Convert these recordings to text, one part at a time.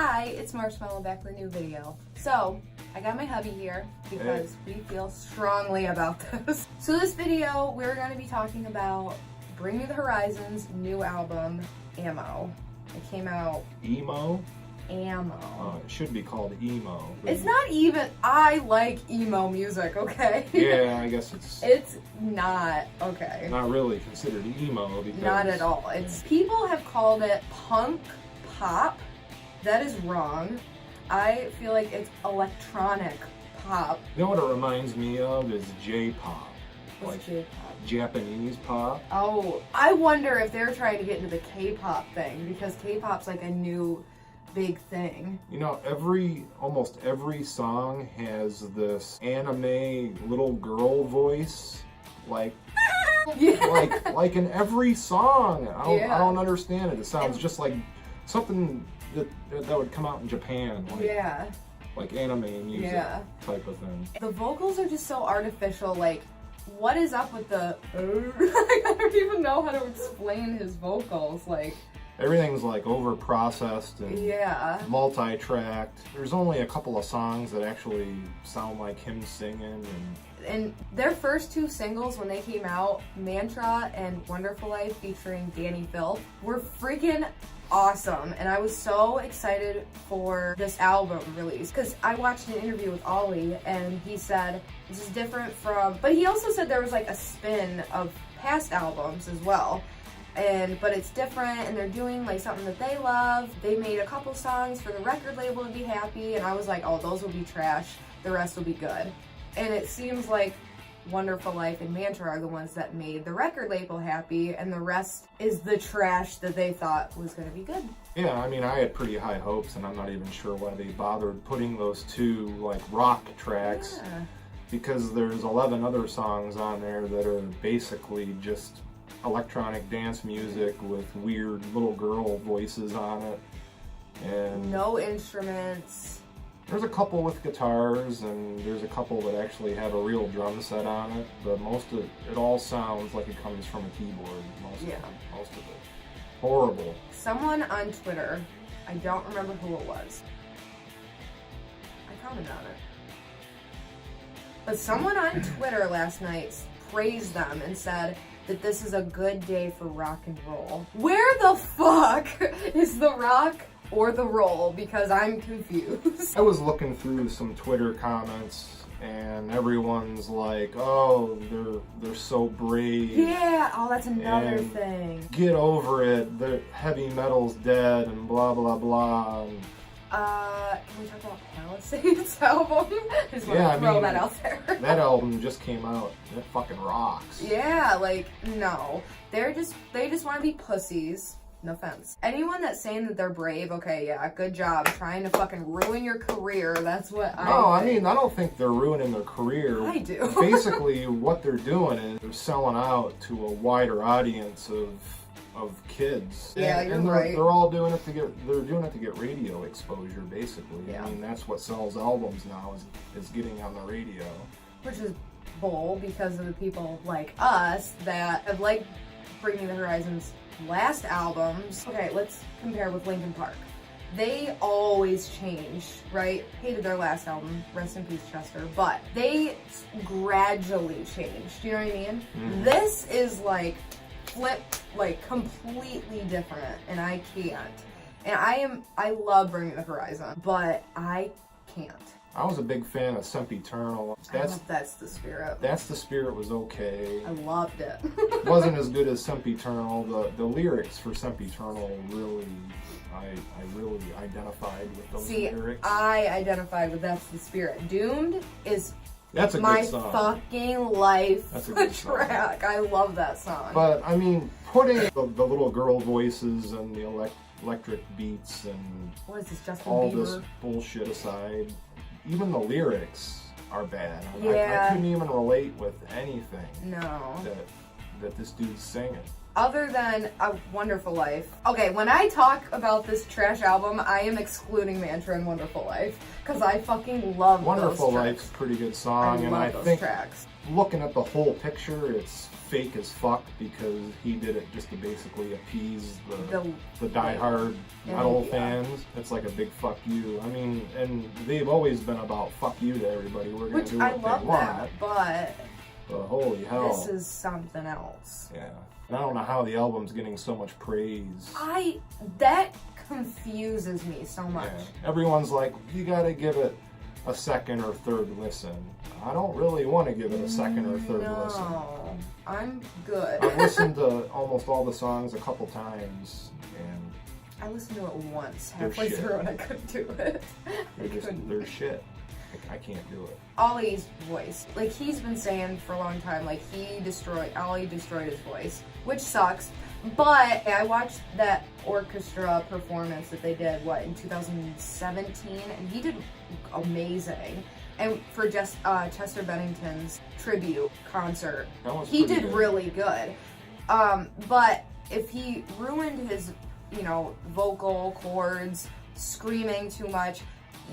Hi, it's Marshmallow back with a new video. So, I got my hubby here because we feel strongly about this. So this video, we're going to be talking about Bring Me the Horizon's new album, AMO. It came out... Emo? AMO. It should be called emo. It's not even... I like emo music, okay? Yeah, I guess it's... It's not, okay. Not really considered emo because... Not at all. It's... People have called it punk pop. That is wrong. I feel like it's electronic pop. You know what it reminds me of is J-pop. What's J-pop? Japanese pop. Oh, I wonder if they're trying to get into the K-pop thing, because K-pop's like a new big thing. You know, almost every song has this anime little girl voice, like like in every song. I don't understand it. It sounds just like something that would come out in Japan, like anime music type of thing. The vocals are just so artificial. Like, what is up with the? I don't even know how to explain his vocals. Like, everything's like over processed and multi-tracked. There's only a couple of songs that actually sound like him singing. And their first two singles when they came out, Mantra and Wonderful Life featuring Danny Filth, were freaking awesome. And I was so excited for this album release because I watched an interview with Ollie and he said this is different from, but he also said there was like a spin of past albums as well. But it's different and they're doing like something that they love. They made a couple songs for the record label to be happy and I was like, oh, those will be trash. The rest will be good. And it seems like Wonderful Life and Mantra are the ones that made the record label happy, and the rest is the trash that they thought was going to be good. Yeah, I mean, I had pretty high hopes, and I'm not even sure why they bothered putting those two, like, rock tracks, because there's 11 other songs on there that are basically just electronic dance music with weird little girl voices on it. And no instruments. There's a couple with guitars, and there's a couple that actually have a real drum set on it, but most of it all sounds like it comes from a keyboard, most of it. Horrible. Someone on Twitter, I don't remember who it was, I commented on it, but someone on Twitter last night praised them and said that this is a good day for rock and roll. Where the fuck is the rock or the roll, because I'm confused. I was looking through some Twitter comments and everyone's like, oh, they're so brave. Yeah, oh, that's another thing. Get over it, the heavy metal's dead and blah blah blah. And can we talk about Palisades album? I just want to throw that out there. That album just came out. It fucking rocks. Yeah, like, no. They just want to be pussies. No offense. Anyone that's saying that they're brave, okay, yeah, good job. Trying to fucking ruin your career, that's what I think. I mean, I don't think they're ruining their career. I do. Basically, what they're doing is they're selling out to a wider audience of kids. Yeah, you're right. They're all doing it to get radio exposure, basically. Yeah. I mean, that's what sells albums now, is getting on the radio. Which is bull, because of the people like us that have liked Bring Me the Horizon's last albums. Okay, let's compare with Linkin Park. They always change, right? Hated their last album, rest in peace Chester, but they gradually changed, you know what I mean? Mm-hmm. This is like completely different, and I can't. And I love Bring Me the Horizon, but I can't. I was a big fan of Sempiternal. That's the Spirit. That's the Spirit was okay. I loved it. Wasn't as good as Sempiternal. The lyrics for Sempiternal really, I really identified with those lyrics. I identified with That's the Spirit. Doomed is my fucking life That's a good track. Song. I love that song. But I mean, putting the little girl voices and the electric beats and what is this, Justin all Bieber? This bullshit aside, even the lyrics are bad. Yeah. I couldn't even relate with anything. No. That this dude's singing. other than A Wonderful Life. Okay, when I talk about this trash album, I am excluding Mantra and Wonderful Life, because I fucking love Wonderful those tracks. Life's a pretty good song, and I those think tracks. looking at the whole picture, it's fake as fuck because he did it just to basically appease the diehard metal fans. It's like a big fuck you. I mean, and they've always been about fuck you to everybody. We're gonna do what they want. But holy hell, this is something else. Yeah, and I don't know how the album's getting so much praise. That confuses me so much. Yeah. Everyone's like, you gotta give it a second or third listen. I don't really want to give it a second or third listen. No, I'm good. I've listened to almost all the songs a couple times, and I listened to it once, halfway through, and I couldn't do it. They're shit. I can't do it. Ollie's voice, like he's been saying for a long time, like Ollie destroyed his voice, which sucks. But I watched that orchestra performance that they did, in 2017, and he did amazing. And for Chester Bennington's tribute concert, he did really good. But if he ruined his, vocal cords, screaming too much,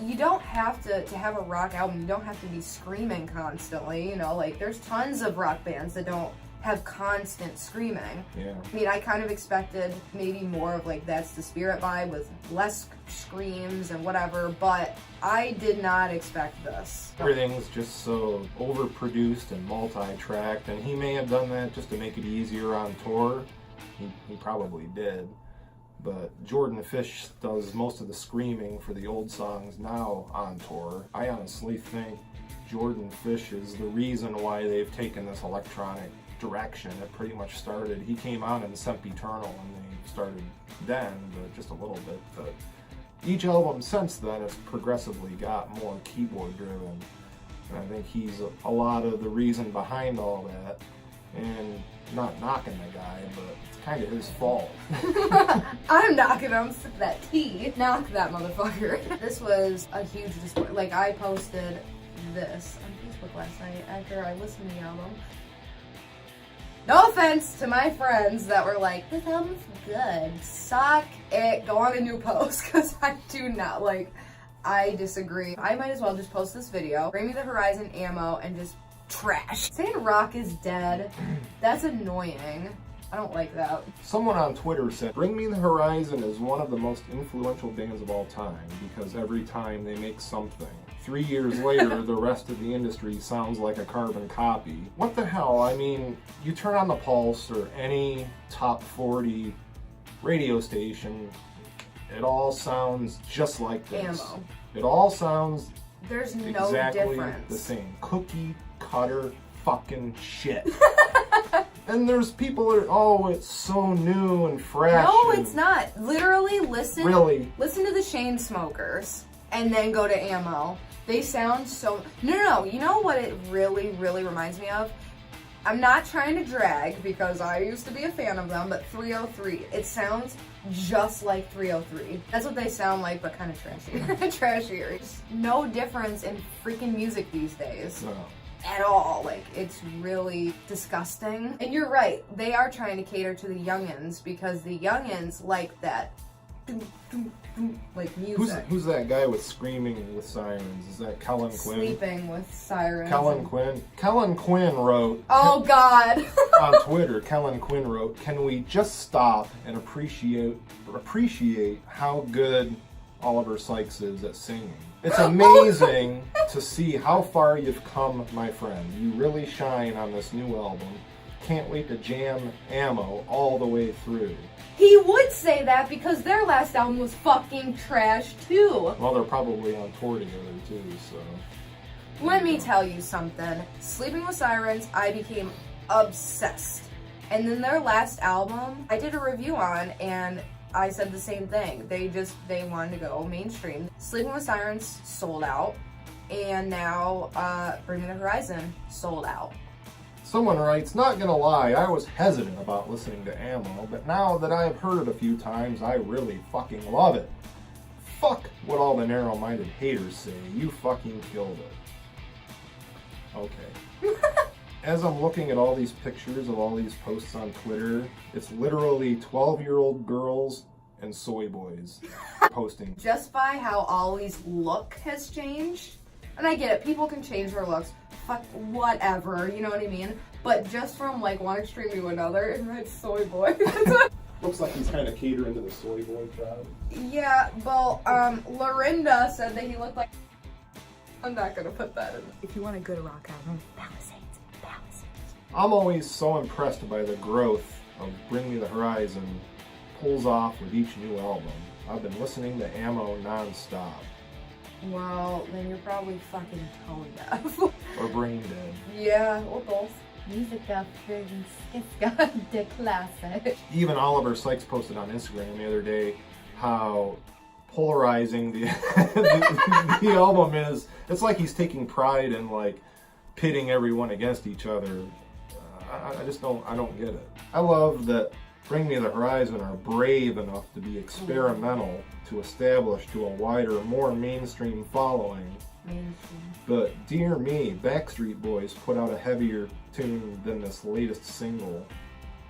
you don't have to have a rock album. You don't have to be screaming constantly. Like there's tons of rock bands that don't have constant screaming. Yeah. I mean, I kind of expected maybe more of like That's the Spirit vibe with less screams and whatever, but I did not expect this. Everything's just so overproduced and multi-tracked, and he may have done that just to make it easier on tour. He probably did. But Jordan Fish does most of the screaming for the old songs now on tour. I honestly think Jordan Fish is the reason why they've taken this electronic direction. It pretty much started, he came on in Sempiternal and they started then, but just a little bit. But each album since then has progressively got more keyboard driven. And I think he's a lot of the reason behind all that. And not knocking the guy, but it's kind of his fault. I'm knocking him. That T. Knock that motherfucker. This was a huge disappointment. Like, I posted this on Facebook last night after I listened to the album. No offense to my friends that were like, this album's good. Suck it. Go on a new post, because I do not I disagree. I might as well just post this video, Bring Me the Horizon, AMO, and just trash. Saying rock is dead, that's annoying. I don't like that. Someone on Twitter said, Bring Me the Horizon is one of the most influential bands of all time because every time they make something, 3 years later, the rest of the industry sounds like a carbon copy. What the hell? I mean, you turn on the Pulse or any top 40 radio station, it all sounds just like this. AMO. It all sounds There's no exactly difference. the same. Cookie cutter fucking shit. And there's people that are, oh, it's so new and fresh. No, it's not. Literally, listen to the Chainsmokers and then go to AMO. They sound so... No. You know what it really, really reminds me of? I'm not trying to drag because I used to be a fan of them, but 303. It sounds just like 303. That's what they sound like, but kind of trashier. Trashier. There's no difference in freaking music these days. No. At all. Like, it's really disgusting. And you're right, they are trying to cater to the youngins because the youngins like that like music. Who's that guy with Screaming with Sirens? Is that Kellen Quinn? Sleeping with Sirens. Kellen Quinn wrote... Oh, God. On Twitter, Kellen Quinn wrote, can we just stop and appreciate how good Oliver Sykes is at singing? It's amazing to see how far you've come, my friend. You really shine on this new album. Can't wait to jam AMO all the way through. He would say that because their last album was fucking trash too. Well, they're probably on tour together too, so... Let me tell you something. Sleeping with Sirens, I became obsessed. And then their last album, I did a review on, and I said the same thing. They wanted to go mainstream. Sleeping with Sirens sold out, and now Bring Me the Horizon sold out. Someone writes, not gonna lie, I was hesitant about listening to AMO, but now that I've heard it a few times, I really fucking love it. Fuck what all the narrow-minded haters say. You fucking killed it. Okay. As I'm looking at all these pictures of all these posts on Twitter, it's literally 12-year-old girls and soy boys posting. Just by how Ollie's look has changed, and I get it, people can change their looks, fuck, whatever, you know what I mean? But just from like one extreme to another, it's soy boy. Looks like he's kind of catering to the soy boy crowd. Yeah, well, Lorinda said that he looked like... I'm not gonna put that in. If you want a good rock album, Palisades. I'm always so impressed by the growth of Bring Me the Horizon pulls off with each new album. I've been listening to AMO non-stop. Well, then you're probably fucking tone deaf. Or brain dead. Yeah, or both. Musica Francisca de Clase. Even Oliver Sykes posted on Instagram the other day how polarizing the the album is. It's like he's taking pride in like pitting everyone against each other. I just don't get it. I love that Bring Me the Horizon are brave enough to be experimental, to establish to a wider, more mainstream following. But dear me, Backstreet Boys put out a heavier tune than this latest single.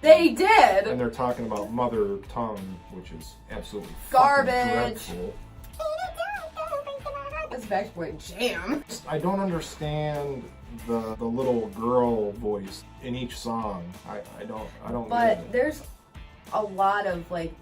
They did! And they're talking about Mother Tongue, which is absolutely garbage. Dreadful. That's Backstreet Boy jam. I don't understand the little girl voice in each song. I don't. But there's a lot of like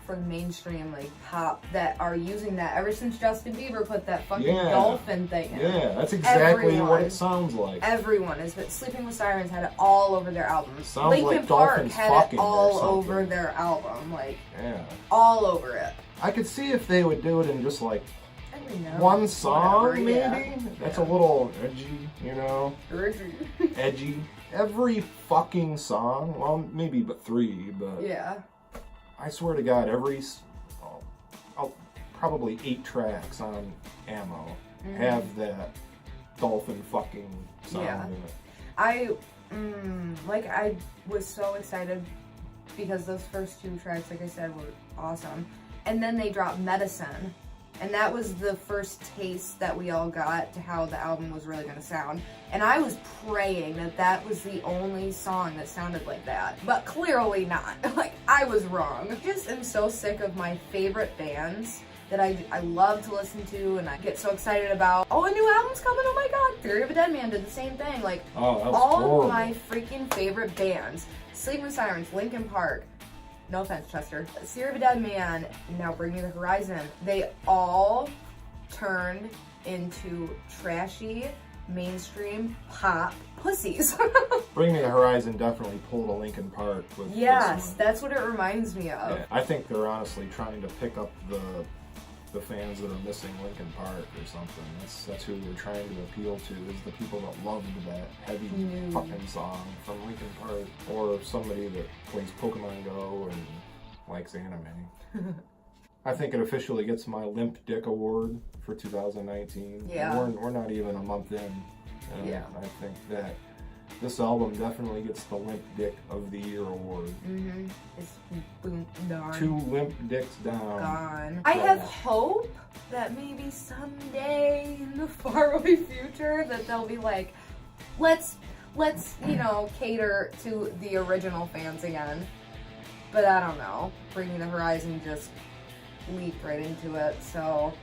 for the mainstream like pop that are using that ever since Justin Bieber put that fucking dolphin thing in. Yeah, that's exactly what it sounds like. Everyone is, but Sleeping with Sirens had it all over their albums. Sounds Linkin like Park dolphins had it all or over their album, like yeah, all over it. I could see if they would do it in just like know. one song, Whatever, maybe. yeah. That's a little edgy, you know. Edgy. Every fucking song, well, maybe but 3, but yeah. I swear to God, probably 8 tracks on AMO have that dolphin fucking sound in it. I was so excited because those first 2 tracks, like I said, were awesome. And then they dropped Medicine. And that was the first taste that we all got to how the album was really going to sound. And I was praying that that was the only song that sounded like that. But clearly not. Like, I was wrong. I just am so sick of my favorite bands that I love to listen to and I get so excited about. Oh, a new album's coming, oh my god. Theory of a Dead Man did the same thing. Like, all of my freaking favorite bands. Sleeping with Sirens, Linkin Park, no offense, Chester. Theory of a Dead Man, now Bring Me the Horizon. They all turned into trashy, mainstream pop pussies. Bring Me the Horizon definitely pulled a Linkin Park with yes, that's what it reminds me of. Yeah, I think they're honestly trying to pick up the fans that are missing Linkin Park or something. That's who they're trying to appeal to, is the people that loved that heavy fucking song from Linkin Park, or somebody that plays Pokemon Go and likes anime. I think it officially gets my Limp Dick Award for 2019. Yeah. We're not even a month in. Yeah. I think that this album definitely gets the Limp Dick of the Year award. It's boom, darn. 2 limp dicks down. Gone. I have hope that maybe someday in the faraway future that they'll be like, let's cater to the original fans again. But I don't know. Bring Me the Horizon just leaped right into it, so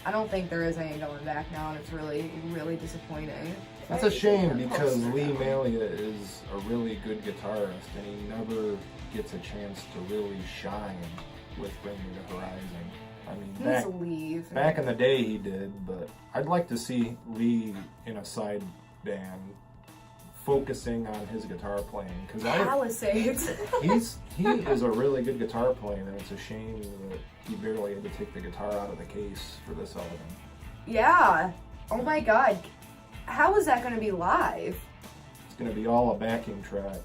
I don't think there is any going back now, and it's really, really disappointing. That's a shame because Lee Malia is a really good guitarist and he never gets a chance to really shine with Bring Me the Horizon. I mean, back in the day he did, but I'd like to see Lee in a side band focusing on his guitar playing, because Palisades. he is a really good guitar player, and it's a shame that he barely had to take the guitar out of the case for this album. Yeah. Oh my god. How is that going to be live? It's going to be all a backing track.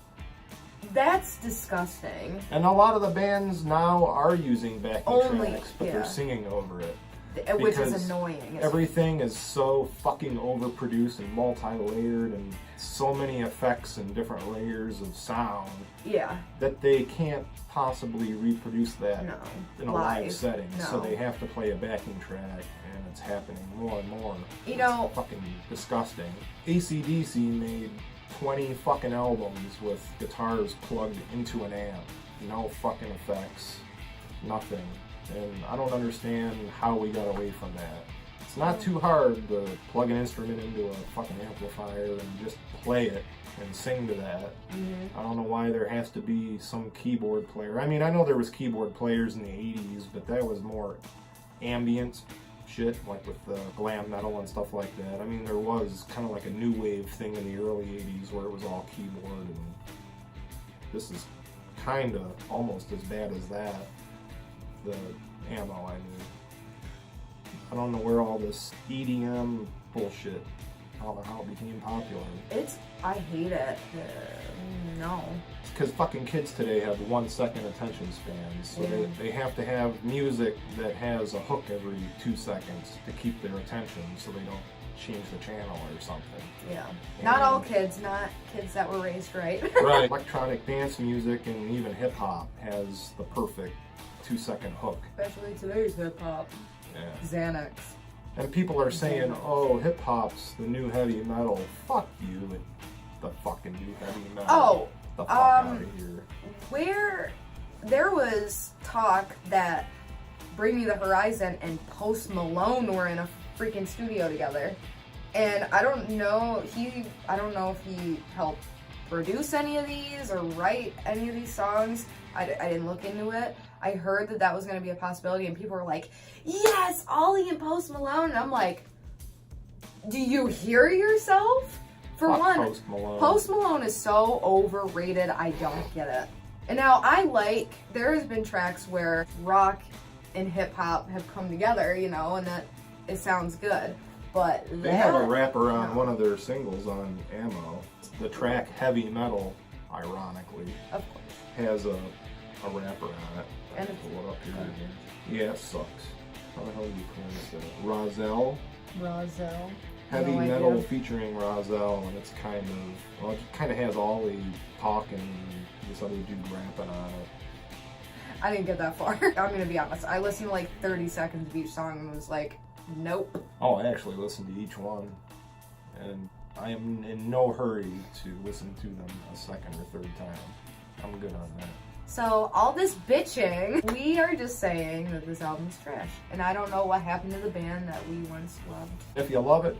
That's disgusting. And a lot of the bands now are using backing tracks, but they're singing over it. Which is annoying. Everything is so fucking overproduced and multi-layered and so many effects and different layers of sound. Yeah. That they can't possibly reproduce that in a live setting. No. So they have to play a backing track, and it's happening more and more. You know, it's fucking disgusting. AC/DC made 20 fucking albums with guitars plugged into an amp. No fucking effects. Nothing. And I don't understand how we got away from that. It's not too hard to plug an instrument into a fucking amplifier and just play it and sing to that. I don't know why there has to be some keyboard player. I mean, I know there was keyboard players in the 80s, but that was more ambient shit, like with the glam metal and stuff like that. I mean, there was kind of like a new wave thing in the early 80s where it was all keyboard, and this is kind of almost as bad as that. The AMO, I mean. I don't know where all this EDM bullshit, how it became popular. I hate it. No. It's because fucking kids today have 1 second attention spans, so they have to have music that has a hook every 2 seconds to keep their attention so they don't change the channel or something. Yeah. Not all kids, not kids that were raised right. Right. Electronic dance music and even hip hop has the perfect 2 second hook. Especially today's hip hop. Yeah. Xanax. And people are saying, oh, hip hop's the new heavy metal. Fuck you and the fucking new heavy metal. Oh, the fuck out of here. Where there was talk that Bring Me the Horizon and Post Malone were in a freaking studio together. And I don't know if he helped produce any of these or write any of these songs. I didn't look into it. I heard that was going to be a possibility, and people were like, yes, Ollie and Post Malone. And I'm like, do you hear yourself? For Fuck one, Post Malone is so overrated, I don't get it. And now there has been tracks where rock and hip hop have come together, you know, and that it sounds good. But they have a rapper on one of their singles on AMO. The track Heavy Metal, ironically, of course, has a rapper on it. And pull it up here. Yeah, it sucks. How the hell do you pronounce it? Rozelle? Rozelle. Heavy Metal featuring Rozelle, and it's kind of has Ollie talking and this other dude rapping on it. I didn't get that far. I'm gonna be honest. I listened to like 30 seconds of each song and was like, nope. Oh, I actually listened to each one, and I am in no hurry to listen to them a second or third time. I'm good on that. So, all this bitching, we are just saying that this album's trash. And I don't know what happened to the band that we once loved. If you love it,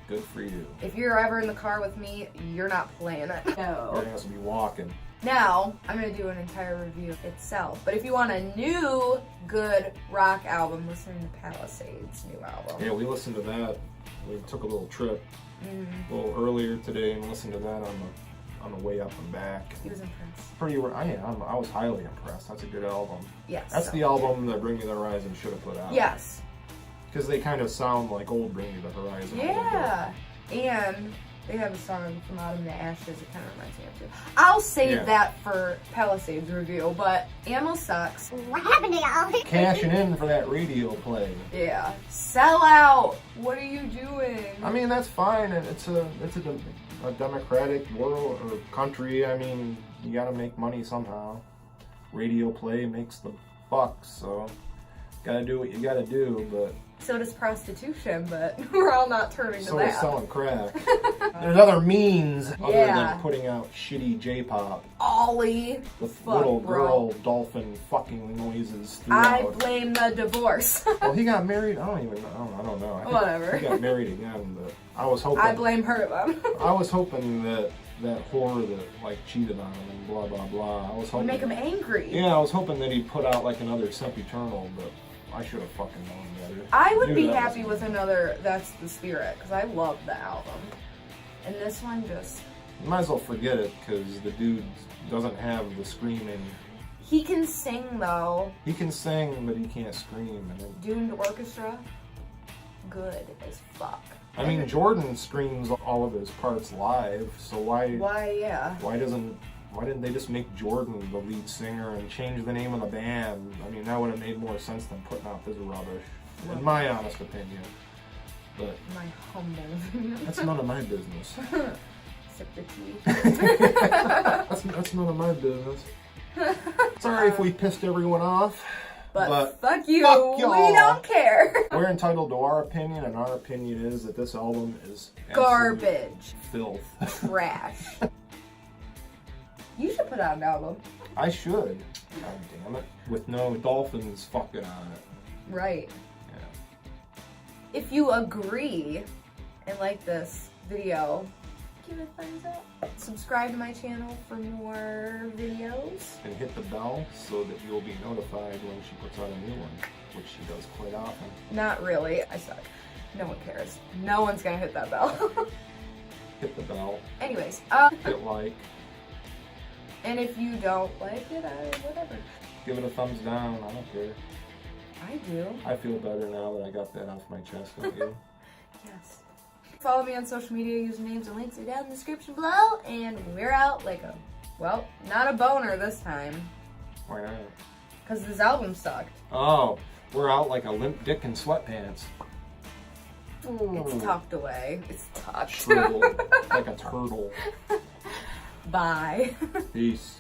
good for you. If you're ever in the car with me, you're not playing it. No. You're going to be walking. Now, I'm going to do an entire review itself. But if you want a new, good rock album, listen to Palisades' new album. Yeah, we listened to that. We took a little trip a little earlier today and listened to that on the way up and back. He was impressed. I was highly impressed. That's a good album. Yes. That's the album that Bring Me the Horizon should have put out. Yes. Because they kind of sound like old Bring Me the Horizon. Yeah. And they have a song from Out of the Ashes it kind of reminds me of too. I'll save that for Palisades review, but AMO sucks. What happened to y'all? Cashing in for that radio play. Yeah. Sell out. What are you doing? I mean, that's fine, and it's a democratic world or country. I mean, you gotta make money somehow. Radio play makes the bucks, so gotta do what you gotta do, but so does prostitution, but we're all not turning to that. So does selling crack. There's other means other than putting out shitty J-pop. Ollie. With little girl dolphin fucking noises throughout. I blame the divorce. Well, he got married. I don't know. Whatever. He got married again, but I was hoping. I blame her then. I was hoping that whore that like cheated on him and blah blah blah. I was hoping make him angry. Yeah, I was hoping that he'd put out like another Sempiternal, but I should have fucking known better. I would be happy with another That's the Spirit, because I love the album. And this one just... You might as well forget it, because the dude doesn't have the screaming. He can sing, though. He can sing, but he can't scream. Doomed Orchestra, good as fuck. I mean, Jordan screams all of his parts live, so why didn't they just make Jordan the lead singer and change the name of the band? I mean, that would have made more sense than putting out this rubbish, in my honest opinion. But my humble opinion. That's none of my business. Sip the tea. That's none of my business. Sorry if we pissed everyone off. But fuck you. fuck y'all. We don't care. We're entitled to our opinion, and our opinion is that this album is Garbage. filth. Trash. You should put out an album. I should. God damn it. With no dolphins fucking on it. Right. Yeah. If you agree and like this video, give it a thumbs up. Subscribe to my channel for more videos. And hit the bell so that you'll be notified when she puts out a new one, which she does quite often. Not really. I suck. No one cares. No one's gonna hit that bell. Hit the bell. Anyways, Hit like. and if you don't like it, whatever. Give it a thumbs down. I don't care. I do. I feel better now that I got that off my chest, don't you? Yes. Follow me on social media. Usernames and links are down in the description below. And we're out like a, well, not a boner this time. Why not? Because this album sucked. Oh, we're out like a limp dick in sweatpants. It's tucked away. It's tucked. Shriveled like a turtle. Bye. Peace.